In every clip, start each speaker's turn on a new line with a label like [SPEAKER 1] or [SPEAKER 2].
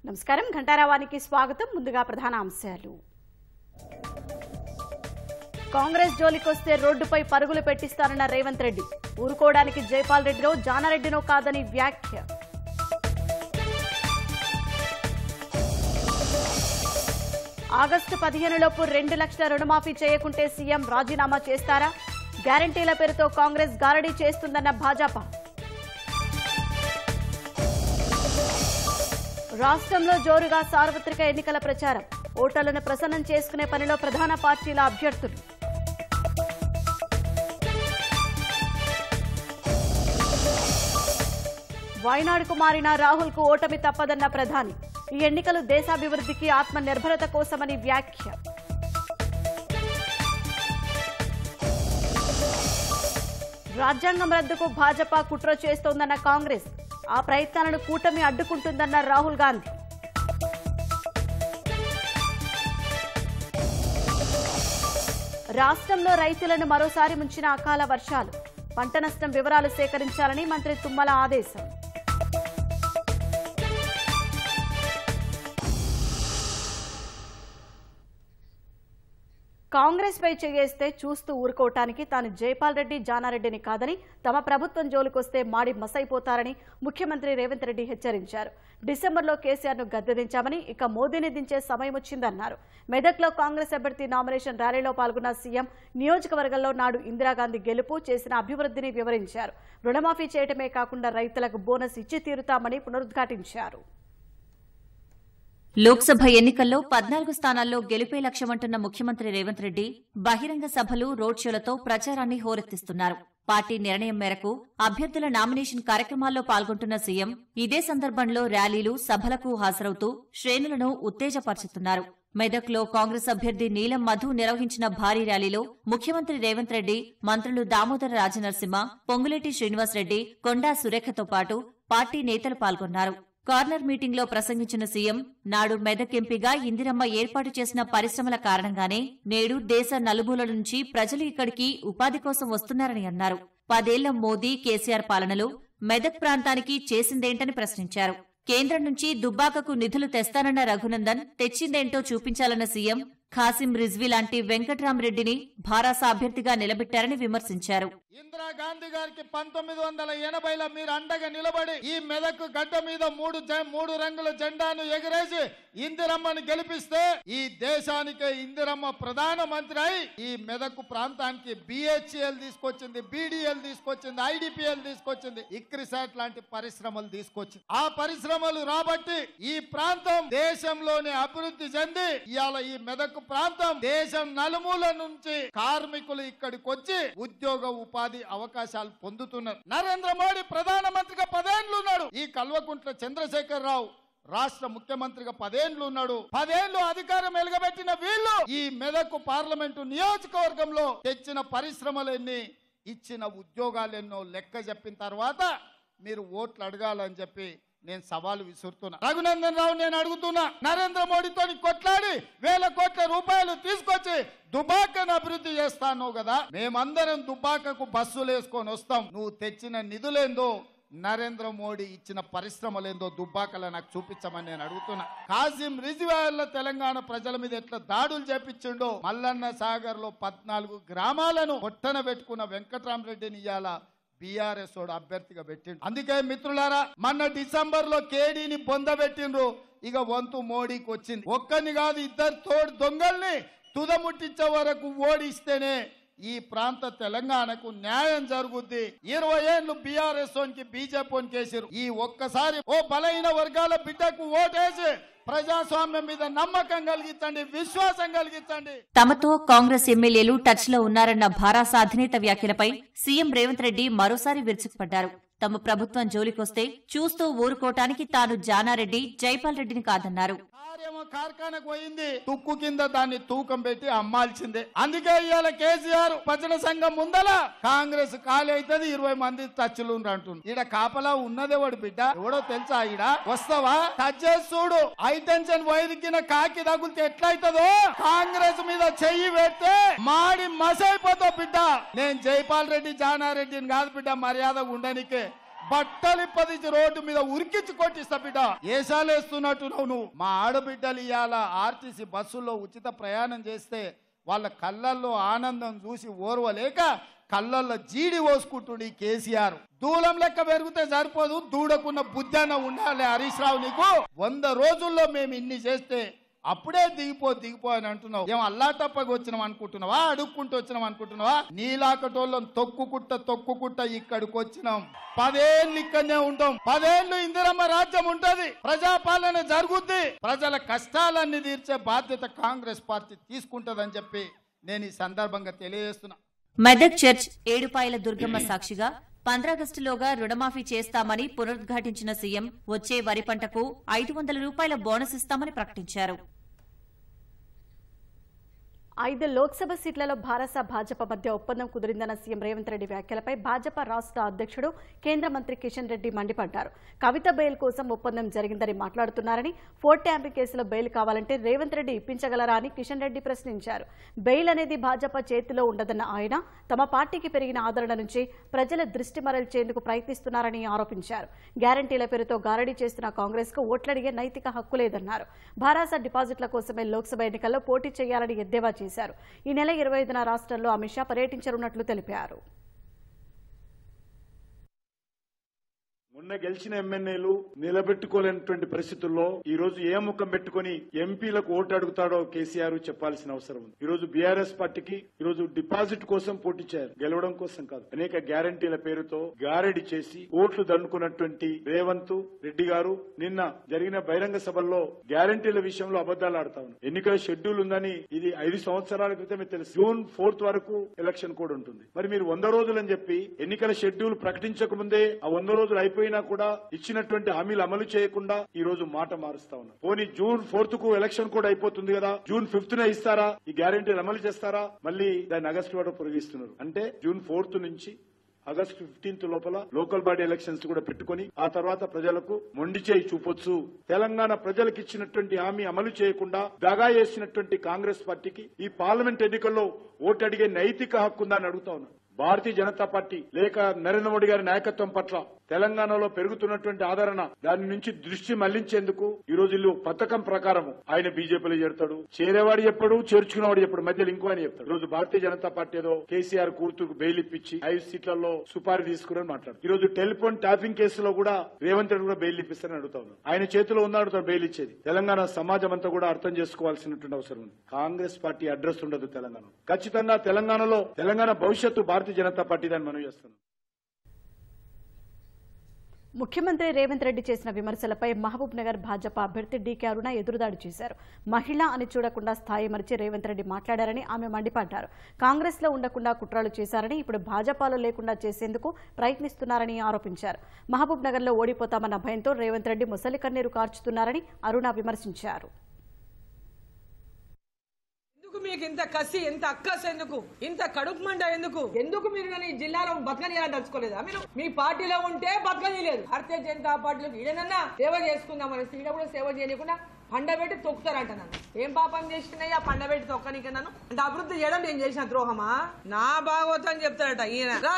[SPEAKER 1] నమస్కారం ఘంటారావానికి స్వాగతం. ముందుగా ప్రధాన అంశాలు. కాంగ్రెస్ జోలికొస్తే రోడ్డుపై పరుగులు పెట్టిస్తారన్న రేవంత్ రెడ్డి. ఊరుకోవడానికి జైపాల్ రెడ్డినో జానారెడ్డినో కాదని వ్యాఖ్య. ఆగస్టు 15లోపు 2 లక్షల రుణమాఫీ చేయకుంటే సీఎం రాజీనామా చేస్తారా? గ్యారంటీల పేరుతో కాంగ్రెస్ గారడీ చేస్తుందన్న భాజపా. రాష్ట్రంలో జోరుగా సార్వత్రిక ఎన్నికల ప్రచారం. ఓటర్లను ప్రసన్నం చేసుకునే పనిలో ప్రధాన పార్టీల అభ్యర్థులు. వాయనాడుకు మారిన రాహుల్కు ఓటమి తప్పదన్న ప్రధాని. ఈ ఎన్నికలు దేశాభివృద్ధికి ఆత్మనిర్భరత కోసమని వ్యాఖ్య. రాజ్యాంగం రద్దుకు భాజపా కుట్ర చేస్తోందన్న కాంగ్రెస్. ఆ ప్రయత్నాలను కూటమి అడ్డుకుంటుందన్న రాహుల్ గాంధీ. రాష్ట్రంలో రైతులను మరోసారి ముంచిన అకాల వర్షాలు. పంట నష్టం వివరాలు సేకరించాలని మంత్రి తుమ్మల ఆదేశం. కాంగ్రెస్ పై చేయేస్తే చూస్తూ ఊరుకోవటానికి తాను జైపాల్ రెడ్డి జానారెడ్డిని కాదని, తమ ప్రభుత్వం జోలికొస్తే మాడి మసైపోతారని ముఖ్యమంత్రి రేవంత్ రెడ్డి హెచ్చరించారు. డిసెంబర్లో కేసీఆర్ను గద్దెదించామని, ఇక మోదీని దించే సమయం వచ్చిందన్నారు. మెదక్లో కాంగ్రెస్ అభ్యర్థి నామినేషన్ ర్యాలీలో పాల్గొన్న సీఎం నియోజకవర్గంలో నాడు ఇందిరాగాంధీ గెలుపు, చేసిన అభివృద్ధిని వివరించారు. రుణమాఫీ చేయటమే కాకుండా రైతులకు బోనస్ ఇచ్చి తీరుతామని పునరుద్ఘాటించారు.
[SPEAKER 2] లోక్సభ ఎన్నికల్లో 14 స్థానాల్లో గెలుపే లక్ష్యమంటున్న ముఖ్యమంత్రి రేవంత్ రెడ్డి బహిరంగ సభలు, రోడ్ షోలతో ప్రచారాన్ని హోరెత్తిస్తున్నారు. పార్టీ నిర్ణయం మేరకు అభ్యర్థుల నామినేషన్ కార్యక్రమాల్లో పాల్గొంటున్న సీఎం ఇదే సందర్భంలో ర్యాలీలు, సభలకు హాజరవుతూ శ్రేణులను ఉత్తేజపరుచుతున్నారు. మెదక్లో కాంగ్రెస్ అభ్యర్థి నీలం మధు నిర్వహించిన భారీ ర్యాలీలో ముఖ్యమంత్రి రేవంత్ రెడ్డి, మంత్రులు దామోదర రాజనరసింహ, పొంగులేటి శ్రీనివాసరెడ్డి, కొండా సురేఖతో పాటు పార్టీ నేతలు పాల్గొన్నారు. కార్నర్ మీటింగ్లో ప్రసంగించిన సీఎం నాడు మెదక్ ఎంపీగా ఇందిరమ్మ ఏర్పాటు చేసిన పరిశ్రమల కారణంగానే నేడు దేశ నలుమూలల నుంచి ప్రజలు ఇక్కడికి ఉపాధి కోసం వస్తున్నారని అన్నారు. 10 ఏళ్ల మోదీ, కేసీఆర్ పాలనలో మెదక్ ప్రాంతానికి చేసిందేంటని ప్రశ్నించారు. కేంద్రం నుంచి దుబ్బాకకు నిధులు తెస్తానన్న రఘునందన్ తెచ్చిందేంటో చూపించాలన్న సీఎం ఖాసిం రిజ్వీ లాంటి వెంకట్రామరెడ్డిని భారాస అభ్యర్థిగా నిలబెట్టారని విమర్శించారు.
[SPEAKER 3] ఇందిరాగాంధీ గారికి 1980లో మీరు అండగా నిలబడి ఈ మెదక్ గడ్డ మీద మూడు రంగుల జెండాను ఎగరేసి ఇందిరమ్మను గెలిపిస్తే ఈ దేశానికే ఇందిరమ్మ ప్రధానమంత్రి అయి ఈ మెదక్ ప్రాంతానికి బిహెచ్ఎల్ తీసుకొచ్చింది, బీడీఎల్ తీసుకొచ్చింది, ఐడిపిఎల్ తీసుకొచ్చింది, ఇక్రిసాట్ లాంటి పరిశ్రమలు తీసుకొచ్చింది. ఆ పరిశ్రమలు రాబట్టి ఈ ప్రాంతం దేశంలోనే అభివృద్ధి చెంది ఇవాళ ఈ మెదక్ ప్రాంతం దేశం నలుమూల నుంచి కార్మికులు ఇక్కడికి వచ్చి ఉద్యోగ ఉపాధి అవకాశాలు పొందుతున్నారు. నరేంద్ర మోడీ ప్రధానమంత్రిగా 10 ఏళ్లు ఉన్నాడు. ఈ కల్వకుంట్ల చంద్రశేఖర్ రావు రాష్ట్ర ముఖ్యమంత్రిగా 10 ఏళ్లు ఉన్నాడు. 10 ఏళ్లు అధికారం ఎలుగబెట్టిన వీళ్ళు ఈ మెదక్ పార్లమెంటు నియోజకవర్గంలో తెచ్చిన పరిశ్రమలెన్ని, ఇచ్చిన ఉద్యోగాలెన్నో లెక్క చెప్పిన తర్వాత మీరు ఓట్లు అడగాలని చెప్పి నేను సవాలు విసురుతున్నా. రఘునందన్ రావు నేను అడుగుతున్నా, నరేంద్ర మోడీతో కొట్లాడి 1000 కోట్ల రూపాయలు తీసుకొచ్చి దుబాకను అభివృద్ధి చేస్తాను కదా, మేమందరం దుబాకకు బస్సులు వేసుకొని వస్తాం. నువ్వు తెచ్చిన నిధులేందో, నరేంద్ర మోడీ ఇచ్చిన పరిశ్రమలేందో దుబ్బాకల నాకు చూపించమని నేను అడుగుతున్నా. ఖాసిం రిజ్వీ వల్ల తెలంగాణ ప్రజల మీద ఎట్లా దాడులు చేపించిండో, మల్లన్న సాగర్ లో 14 గ్రామాలను పొట్టన పెట్టుకున్న వెంకట్రామరెడ్డిని ఇయ్యాల బీఆర్ఎస్ అభ్యర్థిగా పెట్టిండు. అందుకే మిత్రులారా, మొన్న డిసెంబర్ లో కేడీని బొందబెట్టిండ్రు. ఇక వంతు మోడీకి వచ్చింది. ఒక్కరిని కాదు, 2 తోడు దొంగల్ని తుదముట్టించే వరకు ఓడిస్తేనే ఈ ప్రాంత తెలంగాణకు న్యాయం జరుగుద్ది. 20 ఏళ్లు బీఆర్ఎస్ బీజేపీ కేసారు. ఈ ఒక్కసారి ఓ బలహీన వర్గాల బిడ్డకు ఓటేసి ప్రజాస్వామ్యం మీద నమ్మకం కలిగించండి, విశ్వాసం కలిగించండి.
[SPEAKER 2] తమతో కాంగ్రెస్ ఎమ్మెల్యేలు టచ్ లో ఉన్నారన్న భారాస అధినేత వ్యాఖ్యలపై సీఎం రేవంత్ రెడ్డి మరోసారి విరుచుకుపడ్డారు. తమ ప్రభుత్వం జోలికొస్తే చూస్తూ ఊరుకోవటానికి తాను జానారెడ్డి, జైపాల్ రెడ్డిని కాదన్నారు.
[SPEAKER 3] కార్ఖానకు పోయింది, తుక్కు కింద దాన్ని తూకం పెట్టి అమ్మాల్సిందే. అందుకే ఇవాళ కేసీఆర్ భజన సంఘం ముందల కాంగ్రెస్ ఖాళీ అవుతుంది, 20 మంది టచ్లు అంటుంది. ఈడ కాపలా ఉన్నదేవాడు బిడ్డ ఎవడో తెలుసా? ఈడ వస్తావా? టచ్ చేసి చూడు. హైటెన్షన్ వైరికిన కాకి తగులితే ఎట్లయితుందో కాంగ్రెస్ మీద చెయ్యి పెడితే మాడి మసైపోతావు బిడ్డ. నేను జైపాల్ రెడ్డి, జానారెడ్డిని కాదు బిడ్డ, మర్యాద ఉండనికే బట్టలు పదించి రోడ్డు మీద ఉరికించి కొట్టిస్తా బిడ్డ. ఏసాలేస్తున్నట్టు నువ్వు. మా ఆడబిడ్డలు ఇవాళ ఆర్టీసీ బస్సుల్లో ఉచిత ప్రయాణం చేస్తే వాళ్ళ కళ్ళల్లో ఆనందం చూసి ఓర్వలేక కళ్ళల్లో జీడి పోసుకుంటుండి కేసీఆర్. దూలం లెక్క పెరిగితే సరిపోదు, దూడకున్న బుద్ధన ఉండాలి హరీష్ రావు. నీకు 100 రోజుల్లో మేము ఇన్ని చేస్తే అప్పుడే దిగిపో అని అంటున్నావు. ఏం అల్లా తప్పగా వచ్చినాం అనుకుంటున్నావా? అడుక్కుంటూ వచ్చినాం అనుకుంటున్నావా? నీలాకటోళ్ళం తొక్కుకుంట ఇక్కడికి వచ్చినాం. 10 ఏళ్ళు ఇక్కడనే ఉంటాం. 10 ఏళ్ళు ఇందిరమ్మ రాజ్యం ఉంటది, ప్రజాపాలన జరుగుద్ది, ప్రజల కష్టాలన్నీ తీర్చే బాధ్యత కాంగ్రెస్ పార్టీ తీసుకుంటదని చెప్పి నేను ఈ సందర్భంగా తెలియజేస్తున్నా.
[SPEAKER 2] మెదక్ చర్చ్ ఏడుపాయల దుర్గమ్మ సాక్షిగా 15 ఆగస్టులోగా రుణమాఫీ చేస్తామని పునరుద్ఘాటించిన సీఎం వచ్చే వరి పంటకు 500 రూపాయల బోనస్ ఇస్తామని ప్రకటించారు.
[SPEAKER 1] 5 లోక్సభ సీట్లలో భాజపా మధ్య ఒప్పందం కుదిరిందన్న సీఎం రేవంత్ రెడ్డి వ్యాఖ్యలపై భాజపా రాష్ట్ర అధ్యక్షుడు కేంద్ర మంత్రి కిషన్ రెడ్డి మండిపడ్డారు. కవిత బెయిల్ కోసం ఒప్పందం జరిగిందని మాట్లాడుతున్నారని, ఫోర్ట్ ట్యాంపింగ్ కేసులో బెయిల్ కావాలంటే రేవంత్ రెడ్డి ఇప్పించగలరా అని కిషన్ రెడ్డి ప్రశ్నించారు. బెయిల్ అనేది భాజపా చేతిలో ఉండదన్న ఆయన తమ పార్టీకి పెరిగిన ఆదరణ నుంచి ప్రజల దృష్టి మరల్చేందుకు ప్రయత్నిస్తున్నారని ఆరోపించారు. గ్యారంటీల పేరుతో గారడీ చేస్తున్న కాంగ్రెస్ కు ఓట్లడిగే నైతిక హక్కు లేదన్నారు. భారాస డిపాజిట్ల కోసమే లోక్సభ ఎన్నికల్లో పోటీ చేయాలని ఎద్దేవా చేశారు. ఈ నెల 25న రాష్ట్రంలో అమిత్ షా పర్యటించనున్నట్లు తెలిపారు.
[SPEAKER 4] మొన్న గెలిచిన ఎమ్మెల్యేలు నిలబెట్టుకోలేనటువంటి పరిస్థితుల్లో ఈ రోజు ఏ ముఖం పెట్టుకుని ఎంపీలకు ఓటు అడుగుతాడో కేసీఆర్ చెప్పాల్సిన అవసరం ఉంది. ఈ రోజు బీఆర్ఎస్ పార్టీకి ఈ రోజు డిపాజిట్ కోసం పోటీ చేయాలి, గెలవడం కోసం కాదు. అనేక గ్యారంటీల పేరుతో గారడి చేసి ఓట్లు దండుకున్నటువంటి రేవంత్ రెడ్డి గారు నిన్న జరిగిన బహిరంగ సభల్లో గ్యారంటీల విషయంలో అబద్దాలు ఆడుతా ఉన్నారు. ఎన్నికల షెడ్యూల్ ఉందని ఇది 5 సంవత్సరాల క్రితమే తెలుసు. జూన్ 4 వరకు ఎలక్షన్ కోడ్ ఉంటుంది. మరి మీరు 100 రోజులని చెప్పి ఎన్నికల షెడ్యూల్ ప్రకటించక ముందే ఆ 100 రోజులు అయిపోయినా కూడా ఇచ్చినటువంటి హామీలు అమలు చేయకుండా ఈ రోజు మాట మారుస్తా ఉన్నారు. పోనీ జూన్ 4 కు ఎలక్షన్ కూడా అయిపోతుంది కదా, జూన్ 5th ఇస్తారా? ఈ గ్యారెంటీలు అమలు చేస్తారా? మళ్ళీ దాన్ని ఆగస్టు వరకు పొడిగిస్తున్నారు. అంటే జూన్ 4 నుంచి ఆగస్టు 15 లోపల లోకల్ బాడీ ఎలక్షన్స్ కూడా పెట్టుకుని ఆ తర్వాత ప్రజలకు మొండి చేయి చూపొచ్చు. తెలంగాణ ప్రజలకు ఇచ్చినటువంటి హామీ అమలు చేయకుండా దగా చేసినటువంటి కాంగ్రెస్ పార్టీకి ఈ పార్లమెంట్ ఎన్నికల్లో ఓటు అడిగే నైతిక హక్కు ఉందని అడుగుతా ఉన్నారు. భారతీయ జనతా పార్టీ లేక నరేంద్ర మోడీ గారి నాయకత్వం పట్ల తెలంగాణలో పెరుగుతున్నటువంటి ఆదరణ దాని నుంచి దృష్టి మళ్లించేందుకు ఈ రోజు ఇల్లు పథకం ప్రకారం ఆయన బీజేపీలో చేరుతాడు. చేరేవాడు చెప్పడు, చేర్చుకునేవాడు చెప్పడు, మధ్యలో ఇంకో అని చెప్తాడు. ఈ రోజు భారతీయ జనతా పార్టీ ఏదో కేసీఆర్ కూతురుకు బెయిల్ ఇప్పించి 5 సీట్లలో సుపారీ తీసుకుని మాట్లాడు. ఈ రోజు టెలిఫోన్ ట్యాపింగ్ కేసులో కూడా రేవంత్ రెడ్డి కూడా బెయిల్ ఇప్పిస్తారని అడుగుతా ఉన్నాడు. ఆయన చేతిలో ఉన్నాడు బెయిల్ ఇచ్చేది. తెలంగాణ సమాజం అంతా కూడా అర్థం చేసుకోవాల్సినటువంటి అవసరం ఉంది. కాంగ్రెస్ పార్టీ అడ్రస్ ఉండదు తెలంగాణ. ఖచ్చితంగా తెలంగాణ భవిష్యత్తు భారతీయ జనతా పార్టీ దాన్ని మనం చేస్తున్నాం.
[SPEAKER 1] ముఖ్యమంత్రి రేవంత్ రెడ్డి చేసిన విమర్శలపై మహబూబ్ నగర్ భాజపా అభ్యర్థి డీకే అరుణ ఎదురుదాడి చేశారు. మహిళ అని చూడకుండా స్థాయి మరిచి రేవంత్ రెడ్డి మాట్లాడారని ఆమె మండిపడ్డారు. కాంగ్రెస్ లో ఉండకుండా కుట్రలు చేశారని, ఇప్పుడు భాజపాలో లేకుండా చేసేందుకు ప్రయత్నిస్తున్నారని ఆరోపించారు. మహబూబ్ నగర్ లో ఓడిపోతామన్న భయంతో రేవంత్ రెడ్డి ముసలి కన్నీరు కార్చుతున్నారని అరుణ విమర్శించారు.
[SPEAKER 5] మీకు ఇంత కసి, ఎంత అక్కస్ ఎందుకు, ఇంత కడుపు మంట ఎందుకు మీరు ఈ జిల్లాలో బతకనియాలని తలుచుకోలేదా? మీరు మీ పార్టీలో ఉంటే బతకనిలేదు. భారతీయ జనతా పార్టీలో ఈడనన్నా సేవ చేసుకుందామని ఈడ కూడా సేవ చేయకుండా పండబెట్టి తొక్కుతారంట. నన్ను ఏం పాపం చేసినాయి ఆ పండబెట్టి తొక్కనికి? నన్ను అంటే అభివృద్ధి చేయడం నేను చేసిన ద్రోహమా? నా భాగవతం చెప్తాడట ఈయన. రా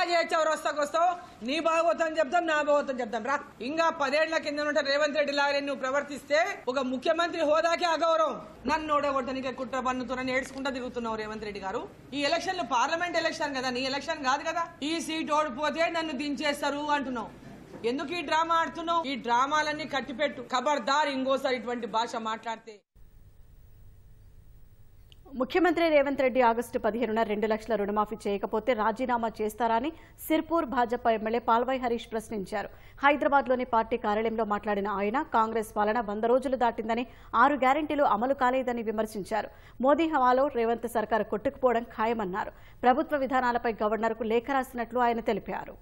[SPEAKER 5] వస్తావు నీ భాగవతం చెప్తాం, నా భాగవతం చెప్తాం రా. ఇంకా 10 ఏళ్ల కింద ఉంటే రేవంత్ రెడ్డి లాగా నువ్వు ప్రవర్తిస్తే ఒక ముఖ్యమంత్రి హోదాకే అగౌరవం. నన్ను ఓడగొట్టడానికి కుట్ర పన్నుతున్నాను ఏడ్చుకుంటా తిరుగుతున్నావు రేవంత్ రెడ్డి గారు. ఈ ఎలక్షన్లు పార్లమెంట్ ఎలక్షన్ కదా, నీ ఎలక్షన్ కాదు కదా. ఈ సీట్ ఓడిపోతే నన్ను దించేస్తారు అంటున్నావు. ఎందుకు ఈ డ్రామా ఆడుతున్నావు? ఈ డ్రామాలన్నీ కట్టిపెట్టు. ఖబర్దార్ ఇంకోసారి ఇటువంటి భాష మాట్లాడితే.
[SPEAKER 1] ముఖ్యమంత్రి రేవంత్ రెడ్డి ఆగస్టు 15న 2 లక్షల రుణమాఫీ చేయకపోతే రాజీనామా చేస్తారని సిర్పూర్ భాజపా ఎమ్మెల్యే పాల్వాయి హరీష్ ప్రశ్నించారు. హైదరాబాద్లోని పార్టీ కార్యాలయంలో మాట్లాడిన ఆయన కాంగ్రెస్ పాలన 100 రోజులు దాటిందని, 6 గ్యారెంటీలు అమలు కాలేదని విమర్శించారు. మోదీ హవాలో రేవంత్ సర్కారు కొట్టుకుపోవడం ఖాయమన్నారు. ప్రభుత్వ విధానాలపై గవర్నర్కు లేఖ రాసినట్లు ఆయన తెలిపారు.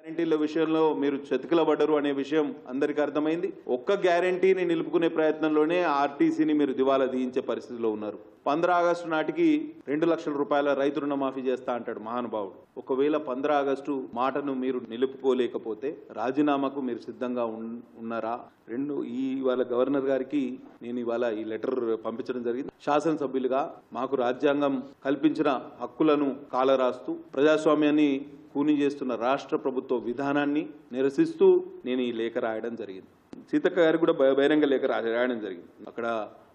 [SPEAKER 6] గ్యారెంటీల విషయంలో మీరు చతికిలబడ్డరు అనే విషయం అందరికీ అర్థమైంది. ఒక్క గ్యారెంటీని నిలుపుకునే ప్రయత్నంలోనే ఆర్టీసీని మీరు దివాలా తీయించే పరిస్థితిలో ఉన్నారు. 15 ఆగస్టు నాటికి 2 లక్షల రూపాయల రైతు రుణమాఫీ చేస్తా అంటాడు మహానుభావుడు. ఒకవేళ 15 ఆగస్టు మాటను మీరు నిలుపుకోలేకపోతే రాజీనామాకు మీరు సిద్ధంగా ఉన్నారా? ఇవాళ గవర్నర్ గారికి నేను ఇవాళ ఈ లెటర్ పంపించడం జరిగింది. శాసనసభ్యులుగా మాకు రాజ్యాంగం కల్పించిన హక్కులను కాలరాస్తూ ప్రజాస్వామ్యాన్ని కూని చేస్తున్న రాష్ట్ర ప్రభుత్వ విధానాన్ని నిరసిస్తూ నేను ఈ లేఖ రాయడం జరిగింది. సీతక్క గారికి కూడా బహిరంగ లేఖ రాయడం జరిగింది. అక్కడ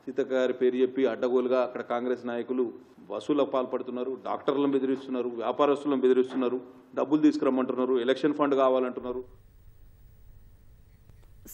[SPEAKER 6] సీతక్క గారి పేరు చెప్పి అడ్డగోలుగా అక్కడ కాంగ్రెస్ నాయకులు వసూలకు పాల్పడుతున్నారు, డాక్టర్లను బెదిరిస్తున్నారు, వ్యాపారస్తులను బెదిరిస్తున్నారు, డబ్బులు తీసుకురమ్మంటున్నారు, ఎలక్షన్ ఫండ్ కావాలంటున్నారు.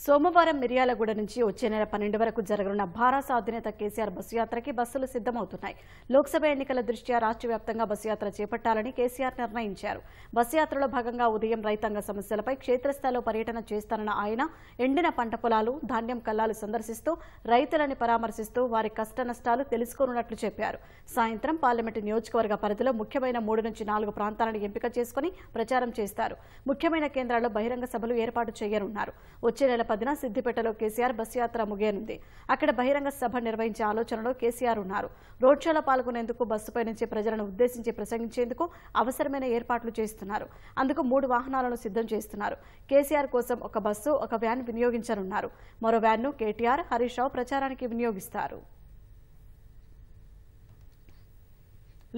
[SPEAKER 1] సోమవారం మిర్యాలగూడ నుంచి వచ్చే నెల 12 వరకు జరగనున్న భారత అధినేత కేసీఆర్ బస్సు యాత్రకి బస్సులు సిద్దమవుతున్నాయి. లోక్సభ ఎన్నికల దృష్ట్యా రాష్ట్ర వ్యాప్తంగా బస్సు యాత్ర చేపట్టాలని కేసీఆర్ నిర్ణయించారు. బస్సు యాత్రలో భాగంగా ఉదయం రైతాంగ సమస్యలపై క్షేత్రస్థాయిలో పర్యటన చేస్తానన్న ఆయన ఎండిన పంట పొలాలు, ధాన్యం కల్లాలు సందర్శిస్తూ రైతులని పరామర్శిస్తూ వారి కష్ట నష్టాలు తెలుసుకోనున్నట్లు చెప్పారు. సాయంత్రం పార్లమెంటు నియోజకవర్గ పరిధిలో ముఖ్యమైన 3 నుంచి 4 ప్రాంతాలను ఎంపిక చేసుకుని ప్రచారం చేస్తారు. ముఖ్యమైన కేంద్రాల్లో బహిరంగ సభలు ఏర్పాటు చేయనున్నారు. వచ్చే నెల 10న సిద్దిపేటలో కేసీఆర్ బస్సు యాత్ర ముగియనుంది. అక్కడ బహిరంగ సభ నిర్వహించే ఆలోచనలో కేసీఆర్ ఉన్నారు. రోడ్ షోలో పాల్గొనేందుకు బస్సుపై నుంచి ప్రజలను ఉద్దేశించి ప్రసంగించేందుకు అవసరమైన ఏర్పాట్లు చేస్తున్నారు. అందుకు 3 వాహనాలను సిద్ధం చేస్తున్నారు. కేసీఆర్ కోసం ఒక బస్సు, ఒక వ్యాన్ వినియోగించనున్నారు. మరో వ్యాన్ను కేటీఆర్, హరీష్ రావు ప్రచారానికి వినియోగిస్తారు.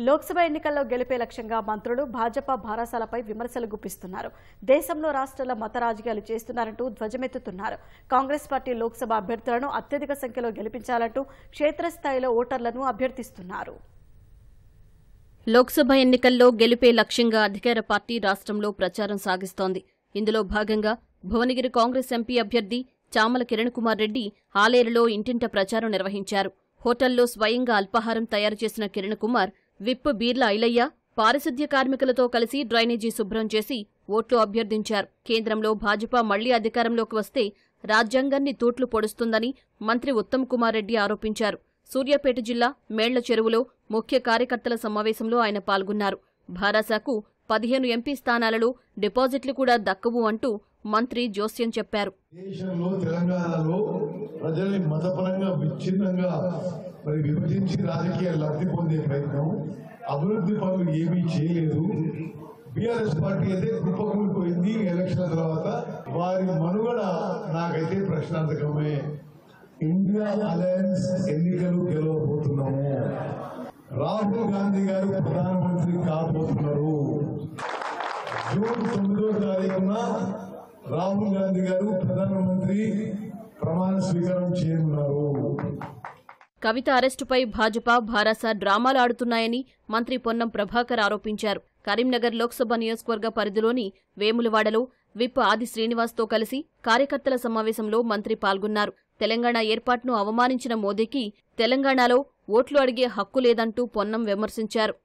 [SPEAKER 1] లోక్సభ ఎన్నికల్లో గెలిపే లక్ష్యంగా మంత్రులు భాజపా భారసాలపై విమర్శలు గుప్పిస్తున్నారు. దేశంలో రాష్ట్రాల మత రాజకీయాలు చేస్తున్నారంటూ ధ్వజమెత్తుతున్నారు. కాంగ్రెస్ పార్టీ లోక్సభ అభ్యర్థులను అత్యధిక సంఖ్యలో గెలిపించాలంటూ క్షేత్రస్థాయిలో ఓటర్లను అభ్యర్థిస్తున్నారు.
[SPEAKER 7] లోక్సభ ఎన్నికల్లో గెలిపే లక్ష్యంగా అధికార పార్టీ రాష్ట్రంలో ప్రచారం సాగిస్తోంది. ఇందులో భాగంగా భువనగిరి కాంగ్రెస్ ఎంపీ అభ్యర్థి చామల కిరణ్ కుమార్ రెడ్డి ఆలేరులో ఇంటింట ప్రచారం నిర్వహించారు. హోటల్లో స్వయంగా అల్పాహారం తయారు చేసిన కిరణ్ కుమార్ విప్ బీర్ల ఐలయ్య పారిశుద్ధ్య కార్మికులతో కలిసి డ్రైనేజీ శుభ్రం చేసి ఓట్లు అభ్యర్థించారు. కేంద్రంలో భాజపా మళ్లీ అధికారంలోకి వస్తే రాజ్యాంగాన్ని తూట్లు పొడుస్తుందని మంత్రి ఉత్తమ్ కుమార్ రెడ్డి ఆరోపించారు. సూర్యాపేట జిల్లా మేళ్ల చెరువులో ముఖ్య కార్యకర్తల సమావేశంలో ఆయన పాల్గొన్నారు. భారాసాకు 15 ఎంపీ స్థానాలలో డిపాజిట్లు కూడా దక్కవు అంటూ మంత్రి జోస్యం చెప్పారు.
[SPEAKER 8] దేశంలో తెలంగాణలో ప్రజల్ని మతపరంగా విచ్ఛిన్నంగా విభజించి రాజకీయ లబ్ధి పొందే ప్రయత్నం, అభివృద్ధి పనులు ఏమీ చేయలేదు. బీఆర్ఎస్ పార్టీ అయితే కుప్పకూలిపోయింది. ఎలక్షన్ తర్వాత వారి మనుగడ నాకైతే ప్రశ్నార్థకమే. ఇండియా అలయన్స్ ఎన్నికలు గెలవబోతున్నాము. రాహుల్ గాంధీ గారు ప్రధానమంత్రి కాబోతున్నారు. జూన్ 9వ తారీఖున రాహుల్ గాంధీ గారు ప్రధానమంత్రి ప్రమాణ స్వీకారం చేయనున్నారు.
[SPEAKER 7] కవిత అరెస్టుపై భాజపా భారాస డ్రామాలు ఆడుతున్నాయని మంత్రి పొన్నం ప్రభాకర్ ఆరోపించారు. కరీంనగర్ లోక్సభ నియోజకవర్గ పరిధిలోని వేములవాడలో విప్ ఆది శ్రీనివాస్తో కలిసి కార్యకర్తల సమావేశంలో మంత్రి పాల్గొన్నారు. తెలంగాణ ఏర్పాటును అవమానించిన మోదీకి తెలంగాణలో ఓట్లు అడిగే హక్కు లేదంటూ పొన్నం విమర్శించారు.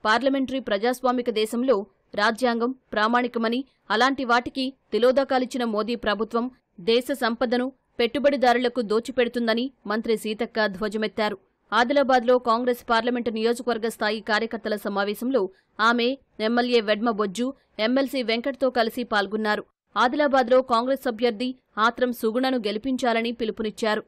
[SPEAKER 7] పార్లమెంటరీ ప్రజాస్వామిక దేశంలో రాజ్యాంగం ప్రామాణికమని, అలాంటి వాటికి తిలోదకాలిచ్చిన మోదీ ప్రభుత్వం దేశ సంపదను పెట్టుబడిదారులకు దోచిపెడుతుందని మంత్రి సీతక్క ధ్వజమెత్తారు. ఆదిలాబాద్లో కాంగ్రెస్ పార్లమెంటు నియోజకవర్గ స్థాయి కార్యకర్తల సమావేశంలో ఆమె ఎమ్మెల్యే వెడ్మ బొజ్జు, ఎమ్మెల్సీ వెంకట్తో కలిసి పాల్గొన్నారు. ఆదిలాబాద్లో కాంగ్రెస్ అభ్యర్థి ఆత్రం సుగుణను గెలిపించాలని పిలుపునిచ్చారు.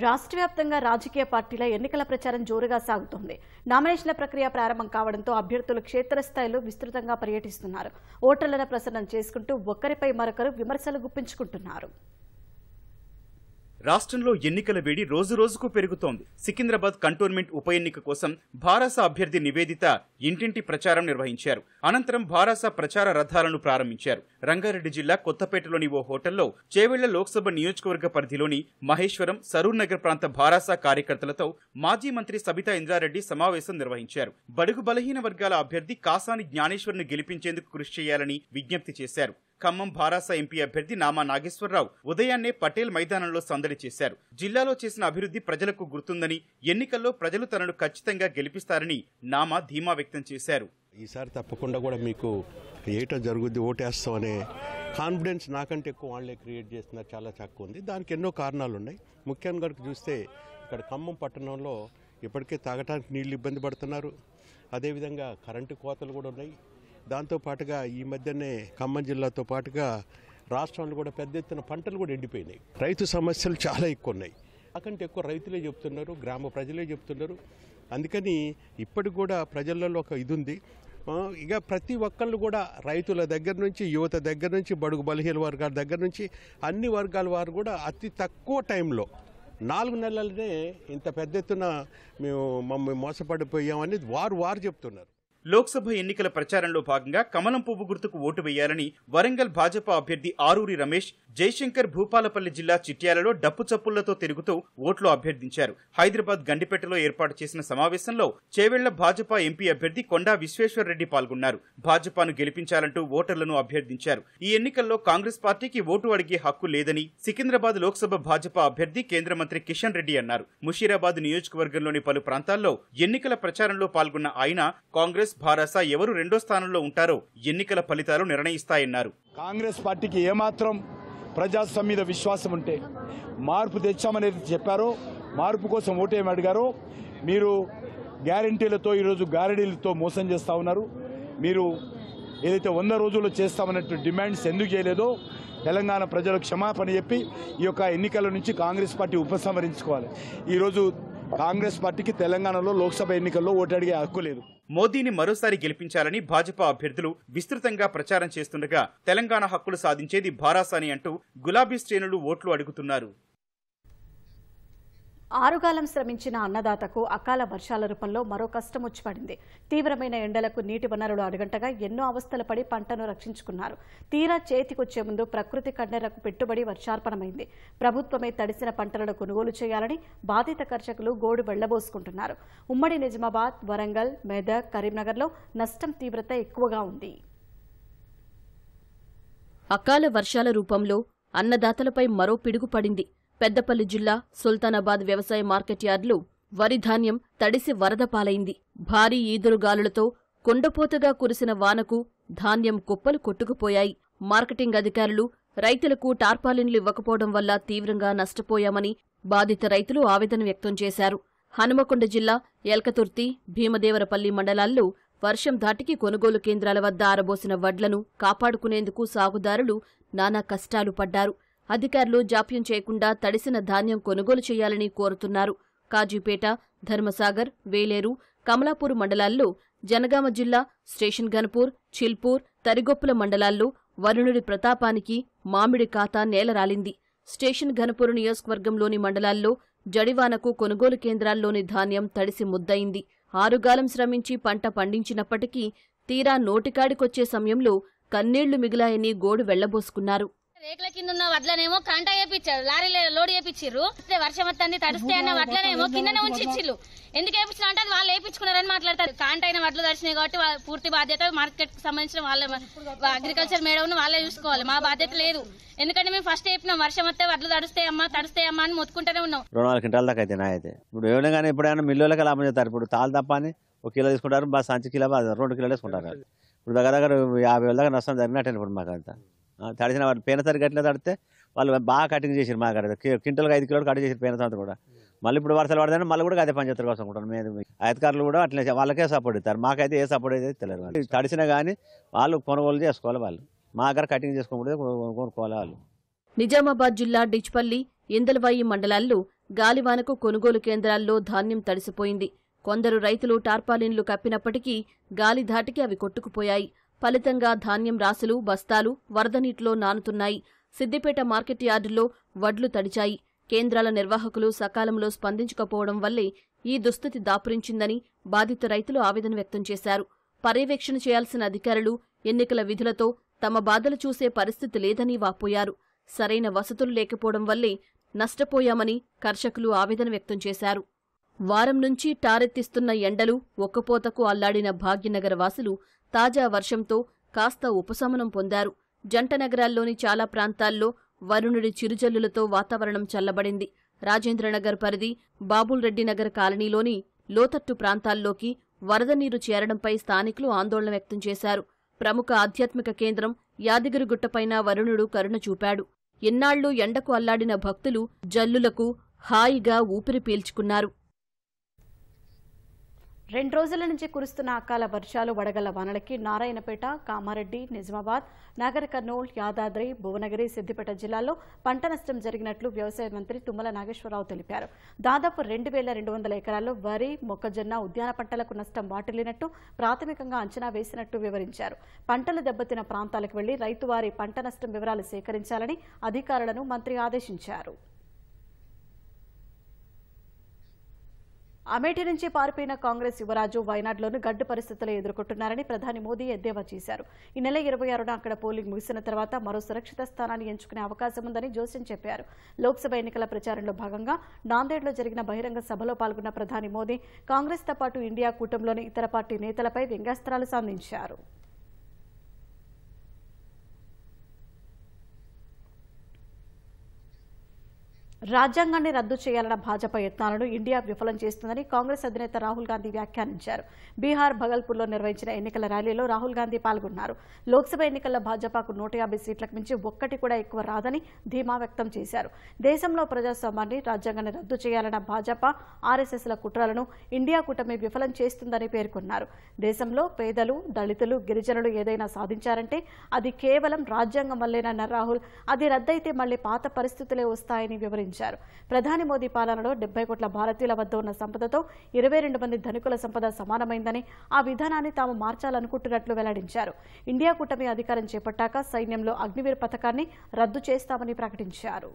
[SPEAKER 1] రాష్ట్ర వ్యాప్తంగా రాజకీయ పార్టీల ఎన్నికల ప్రచారం జోరుగా సాగుతోంది. నామినేషన్ల ప్రక్రియ ప్రారంభం కావడంతో అభ్యర్థులు క్షేత్రస్థాయిలో విస్తృతంగా పర్యటిస్తున్నారు. ఓటర్లను ప్రసన్నం చేసుకుంటూ ఒక్కరిపై మరొకరు విమర్శలు గుప్పించుకుంటున్నారు.
[SPEAKER 9] రాష్ట్రంలో ఎన్నికల వేడి రోజురోజుకు పెరుగుతోంది. సికింద్రాబాద్ కంటోన్మెంట్ ఉప ఎన్నిక కోసం భారాస అభ్యర్థి నివేదిత ఇంటింటి ప్రచారం నిర్వహించారు. అనంతరం భారాస ప్రచార రథాలను ప్రారంభించారు. రంగారెడ్డి జిల్లా కొత్తపేటలోని ఓ హోటల్లో చేవెళ్ల లోక్సభ నియోజకవర్గ పరిధిలోని మహేశ్వరం, సరూర్ నగర్ ప్రాంత భారాస కార్యకర్తలతో మాజీ మంత్రి సబితా ఇంద్రారెడ్డి సమావేశం నిర్వహించారు. బడుగు బలహీన వర్గాల అభ్యర్థి కాసాని జ్ఞానేశ్వర్ను గెలిపించేందుకు కృషి చేయాలని విజ్ఞప్తి చేశారు. ఖమ్మం భారాస ఎంపీ అభ్యర్థి నామా నాగేశ్వరరావు ఉదయాన్నే పటేల్ మైదానంలో సందడి చేశారు. జిల్లాలో చేసిన అభివృద్ధి ప్రజలకు గుర్తుందని, ఎన్నికల్లో ప్రజలు తనను ఖచ్చితంగా గెలిపిస్తారని నామా ధీమా వ్యక్తం చేశారు.
[SPEAKER 10] ఈసారి తప్పకుండా కూడా మీకు ఏటో జరుగుద్ది, ఓటేస్తామనే కాన్ఫిడెన్స్ నాకంటే ఎక్కువ వాళ్ళే క్రియేట్ చేస్తున్నారు. చాలా చక్కగా ఉంది. దానికి ఎన్నో కారణాలు ఉన్నాయి. ముఖ్యంగా చూస్తే ఇక్కడ ఖమ్మం పట్టణంలో ఇప్పటికే తాగటానికి నీళ్లు ఇబ్బంది పడుతున్నారు. అదేవిధంగా కరెంటు కోతలు కూడా ఉన్నాయి. దాంతోపాటుగా ఈ మధ్యనే ఖమ్మం జిల్లాతో పాటుగా రాష్ట్రంలో కూడా పెద్ద ఎత్తున పంటలు కూడా ఎండిపోయినాయి. రైతు సమస్యలు చాలా ఎక్కువ ఉన్నాయి. నాకంటే ఎక్కువ రైతులే చెప్తున్నారు, గ్రామ ప్రజలే చెప్తున్నారు. అందుకని ఇప్పటికి కూడా ప్రజలలో ఒక ఇది ఉంది. ఇక ప్రతి ఒక్కళ్ళు కూడా రైతుల దగ్గర నుంచి, యువత దగ్గర నుంచి, బడుగు బలహీన వర్గాల దగ్గర నుంచి అన్ని వర్గాల వారు కూడా అతి తక్కువ టైంలో 4 నెలలనే ఇంత పెద్ద ఎత్తున మేము మోసపడిపోయామని వారు చెప్తున్నారు.
[SPEAKER 9] లోక్సభ ఎన్నికల ప్రచారంలో భాగంగా కమలం పువ్వు గుర్తుకు ఓటు వేయాలని వరంగల్ భాజపా అభ్యర్థి ఆరూరి రమేష్ జయశంకర్ భూపాలపల్లి జిల్లా చిట్యాలలో డప్పు చప్పుళ్లతో తిరుగుతూ ఓట్లు అభ్యర్థించారు. హైదరాబాద్ గండిపేటలో ఏర్పాటు చేసిన సమావేశంలో చేవెళ్ల భాజపా ఎంపీ అభ్యర్థి కొండా విశ్వేశ్వర్రెడ్డి పాల్గొన్నారు. భాజపాను గెలిపించాలంటూ ఓటర్లను అభ్యర్థించారు. ఈ ఎన్నికల్లో కాంగ్రెస్ పార్టీకి ఓటు అడిగే హక్కు లేదని సికింద్రాబాద్ లోక్సభ భాజపా అభ్యర్థి కేంద్ర మంత్రి కిషన్ రెడ్డి అన్నారు. ముషీరాబాద్ నియోజకవర్గంలోని పలు ప్రాంతాల్లో ఎన్నికల ప్రచారంలో పాల్గొన్న ఆయన కాంగ్రెస్, భారాస ఎవరు రెండో స్థానంలో ఉంటారో ఎన్నికల ఫలితాలు నిర్ణయిస్తాయన్నారు.
[SPEAKER 4] కాంగ్రెస్ పార్టీకి ఏమాత్రం ప్రజాస్వామ్యం మీద విశ్వాసం ఉంటే, మార్పు తెచ్చామనేది చెప్పారో, మార్పు కోసం ఓటేమి అడిగారో, మీరు గ్యారంటీలతో ఈరోజు గారడీలతో మోసం చేస్తూ ఉన్నారు. మీరు ఏదైతే 100 రోజుల్లో చేస్తామన్నట్టు డిమాండ్స్ ఎందుకు చేయలేదో తెలంగాణ ప్రజలకు క్షమాపణ చెప్పి ఈ యొక్క ఎన్నికల నుంచి కాంగ్రెస్ పార్టీ ఉపసంహరించుకోవాలి. ఈరోజు కాంగ్రెస్ పార్టీకి తెలంగాణలో లోక్సభ ఎన్నికల్లో ఓటు అడిగే హక్కు లేదు.
[SPEAKER 9] మోదీని మరోసారి గెలిపించాలని భాజపా అభ్యర్థులు విస్తృతంగా ప్రచారం చేస్తుండగా తెలంగాణ హక్కులు సాధించేది భారాసాని అంటూ గులాబీ శ్రేణులు ఓట్లు అడుగుతున్నారు.
[SPEAKER 1] ఆరుగాలం శ్రమించిన అన్నదాతకు అకాల వర్షాల రూపంలో మరో కష్టం వచ్చి పడింది. తీవ్రమైన ఎండలకు నీటి వనరులు అడుగంటగా ఎన్నో అవస్థలు పడి పంటను రక్షించుకున్నారు. తీరా చేతికొచ్చే ముందు ప్రకృతి కన్నెరకు పెట్టుబడి వర్షార్పణమైంది. ప్రభుత్వమే తడిసిన పంటలను కొనుగోలు చేయాలని బాధిత కర్షకులు గోడు వెళ్లబోసుకుంటున్నారు. ఉమ్మడి నిజామాబాద్, వరంగల్, మెదక్, కరీంనగర్లో నష్టం తీవ్రత ఎక్కువగా ఉంది.
[SPEAKER 7] అకాల వర్షాల రూపంలో అన్నదాతలపై మరో పిడుగు పడింది. పెద్దపల్లి జిల్లా సుల్తానాబాద్ వ్యవసాయ మార్కెట్ యార్డులో వరి ధాన్యం తడిసి వరద పాలైంది. భారీ ఈదురుగాలులతో కొండపోతగా కురిసిన వానకు ధాన్యం కుప్పలు కొట్టుకుపోయాయి. మార్కెటింగ్ అధికారులు రైతులకు టార్పాలిన్లు ఇవ్వకపోవడం వల్ల తీవ్రంగా నష్టపోయామని బాధిత రైతులు ఆవేదన వ్యక్తం చేశారు. హనుమకొండ జిల్లా ఎల్కతుర్తి, భీమదేవరపల్లి మండలాల్లో వర్షం ధాటికి కొనుగోలు కేంద్రాల వద్ద ఆరబోసిన వడ్లను కాపాడుకునేందుకు సాగుదారులు నానా కష్టాలు పడ్డారు. అధికారులు జాప్యం చేయకుండా తడిసిన ధాన్యం కొనుగోలు చేయాలని కోరుతున్నారు. కాజీపేట, ధర్మసాగర్, వేలేరు, కమలాపూర్ మండలాల్లో, జనగామ జిల్లా స్టేషన్ గన్పూర్, చిల్పూర్, తరిగొప్పుల మండలాల్లో వరుణుడి ప్రతాపానికి మామిడి ఖాతా నేలరాలింది. స్టేషన్ ఘనపూర్ నియోజకవర్గంలోని మండలాల్లో జడివానకు కొనుగోలు కేంద్రాల్లోని ధాన్యం తడిసి ముద్దయింది. ఆరుగాలం శ్రమించి పంట పండించినప్పటికీ తీరా నోటికాడికొచ్చే సమయంలో కన్నీళ్లు మిగిలాయని గోడు వెళ్లబోసుకున్నారు.
[SPEAKER 11] రేకుల కింద ఉన్న వడ్లనేమో కాంట వేయించారు, లారీలో లోడ్ వేయించారు. వర్షం వస్తుంది తడిస్తే అన్న వడ్లనేమో కిందనే ఉంచి ఇచ్చిళ్ళు. ఎందుకు వేయించిన అంటే అది వాళ్ళు వేయించుకున్నారని మాట్లాడతారు. కాంట అయిన వడ్లు తడిచినాయి కాబట్టి పూర్తి బాధ్యత మార్కెట్ కి సంబంధించిన వాళ్ళ అగ్రికల్చర్ మేడం వాళ్ళే చూసుకోవాలి. మా బాధ్యత లేదు. ఎందుకంటే మేము ఫస్ట్ చెప్పినాం వర్షం వస్తే వడ్లు తడుస్తాయమ్మా అని మొత్తుకుంటూనే ఉన్నాం.
[SPEAKER 12] 2-4 క్వింటాల దాకా అయితే నాయైతే ఇప్పుడు ఏమైనా ఎప్పుడైనా మిల్లులకి లాభం చేస్తారు. ఇప్పుడు తాళ్ళు తప్ప అని 1 కిలో తీసుకుంటారు, బస్ సంచి కిలో 2 కిలోలు వేసుకుంటారు. ఇప్పుడు దగ్గర 50,000 దాకా నష్టం జరిగినట్టు ఇప్పుడు మాకు అంతా తడిసిన వాళ్ళు పేన సరికి ఎట్లా తడితే వాళ్ళు బాగా కటింగ్ చేసారు. మాకు క్వింటల్కి 5 కిలోలు కట్ చేసారు పేన సంత కూడా. మళ్ళీ ఇప్పుడు వర్షాలు పడతాయని మళ్ళీ కూడా అదే పని చేస్తారు కోసం అనుకుంటాను. మేము అధికారులు కూడా అట్లే వాళ్ళకే సపోర్ట్ ఇస్తారు. మాకైతే ఏ సపోర్ట్ అయితే తెలియదు. వాళ్ళు తడిసినా కానీ వాళ్ళు కొనుగోలు చేసుకోవాలి. వాళ్ళు మా దగ్గర కటింగ్ చేసుకోకూడదు, కొనుక్కోవాలి వాళ్ళు.
[SPEAKER 7] నిజామాబాద్ జిల్లా డిచ్పల్లి, ఇందలవాయి మండలాల్లో గాలివానకు కొనుగోలు కేంద్రాల్లో ధాన్యం తడిసిపోయింది. కొందరు రైతులు టార్పాలిన్లు కప్పినప్పటికీ గాలి ధాటికి అవి కొట్టుకుపోయాయి. ఫలితంగా ధాన్యం రాసులు, బస్తాలు వరద నీటిలో నానుతున్నాయి. సిద్దిపేట మార్కెట్ యార్డులో వడ్లు తడిచాయి. కేంద్రాల నిర్వాహకులు సకాలంలో స్పందించకపోవడం వల్లే ఈ దుస్థితి దాపురించిందని బాధిత రైతులు ఆవేదన వ్యక్తం చేశారు. పర్యవేక్షణ చేయాల్సిన అధికారులు ఎన్నికల విధులతో తమ బాధలు చూసే పరిస్థితి లేదని వాపోయారు. సరైన వసతులు లేకపోవడం వల్లే నష్టపోయామని కర్షకులు ఆవేదన వ్యక్తం చేశారు. వారం నుంచి టారెత్తిస్తున్న ఎండలు ఒక్కపోతకు అల్లాడిన భాగ్యనగర వాసులు తాజా వర్షంతో కాస్త ఉపశమనం పొందారు. జంట నగరాల్లోని చాలా ప్రాంతాల్లో వరుణుడి చిరుజల్లులతో వాతావరణం చల్లబడింది. రాజేంద్రనగర్ పరిధి బాబుల్రెడ్డి నగర్ కాలనీలోని లోతట్టు ప్రాంతాల్లోకి వరద నీరు చేరడంపై స్థానికులు ఆందోళన వ్యక్తం చేశారు. ప్రముఖ ఆధ్యాత్మిక కేంద్రం యాదగిరిగుట్టపైన వరుణుడు కరుణ చూపాడు. ఎన్నాళ్లు ఎండకు అల్లాడిన భక్తులు జల్లులకు హాయిగా ఊపిరి పీల్చుకున్నారు.
[SPEAKER 1] 2 రోజుల నుంచి కురుస్తున్న అకాల వర్షాలు, వడగళ్ల వానలకి నారాయణపేట, కామారెడ్డి, నిజామాబాద్, నాగర్ కర్నూల్, యాదాద్రి, భువనగిరి, సిద్దిపేట జిల్లాల్లో పంట నష్టం జరిగినట్లు వ్యవసాయ మంత్రి తుమ్మల నాగేశ్వరరావు తెలిపారు. దాదాపు 2200 ఎకరాల్లో వరి, మొక్కజొన్న, ఉద్యాన పంటలకు నష్టం వాటిల్లినట్టు ప్రాథమికంగా అంచనా వేసినట్టు వివరించారు. పంటలు దెబ్బతిన్న ప్రాంతాలకు వెళ్లి రైతువారి పంట నష్టం వివరాలు సేకరించాలని అధికారులను మంత్రి ఆదేశించారు. అమేఠీ నుంచి పారిపోయిన కాంగ్రెస్ యువరాజు వైనాడ్లోనూ గడ్డు పరిస్థితులు ఎదుర్కొంటున్నారని ప్రధాని మోదీ ఎద్దేవా చేశారు. ఈ నెల 26న అక్కడ పోలింగ్ ముగిసిన తర్వాత మరో సురక్షిత స్థానాన్ని ఎంచుకునే అవకాశం ఉందని జోస్యం చెప్పారు. లోక్సభ ఎన్నికల ప్రచారంలో భాగంగా నాందేడ్లో జరిగిన బహిరంగ సభలో పాల్గొన్న ప్రధాని మోదీ కాంగ్రెస్తో పాటు ఇండియా కూటమిలోని ఇతర పార్టీ నేతలపై వ్యంగ్యాస్త్రాలు సంధించారు. రాజ్యాంగాన్ని రద్దు చేయాలన్న భాజపా యత్నాలను ఇండియా విఫలం చేస్తుందని కాంగ్రెస్ అధినేత రాహుల్ గాంధీ వ్యాఖ్యానించారు. బీహార్ భగల్పూర్లో నిర్వహించిన ఎన్నికల ర్యాలీలో రాహుల్ గాంధీ పాల్గొన్నారు. లోక్సభ ఎన్నికల్లో భాజపాకు 150 సీట్లకు మించి ఒక్కటి కూడా ఎక్కువ రాదని ధీమా వ్యక్తం చేశారు. దేశంలో ప్రజాస్వామ్యాన్ని, రాజ్యాంగాన్ని రద్దు చేయాలన్న భాజపా, ఆర్ఎస్ఎస్ల కుట్రలను ఇండియా కూటమి విఫలం చేస్తుందని పేర్కొన్నారు. దేశంలో పేదలు, దళితులు, గిరిజనులు ఏదైనా సాధించారంటే అది కేవలం రాజ్యాంగం వల్లేనన్న రాహుల్, అది రద్దయితే మళ్లీ పాత పరిస్థితులే వస్తాయని వివరించారు. ప్రధాని మోదీ పాలనలో 70 కోట్ల భారతీయుల వద్ద ఉన్న సంపదతో 22 మంది ధనికుల సంపద సమానమైందని, ఆ విధానాన్ని తాము మార్చాలనుకుంటున్నట్లు వెల్లడించారు. ఇండియా కూటమి అధికారం చేపట్టాక సైన్యంలో అగ్నివీర్ పథకాన్ని రద్దు చేస్తామని ప్రకటించారు.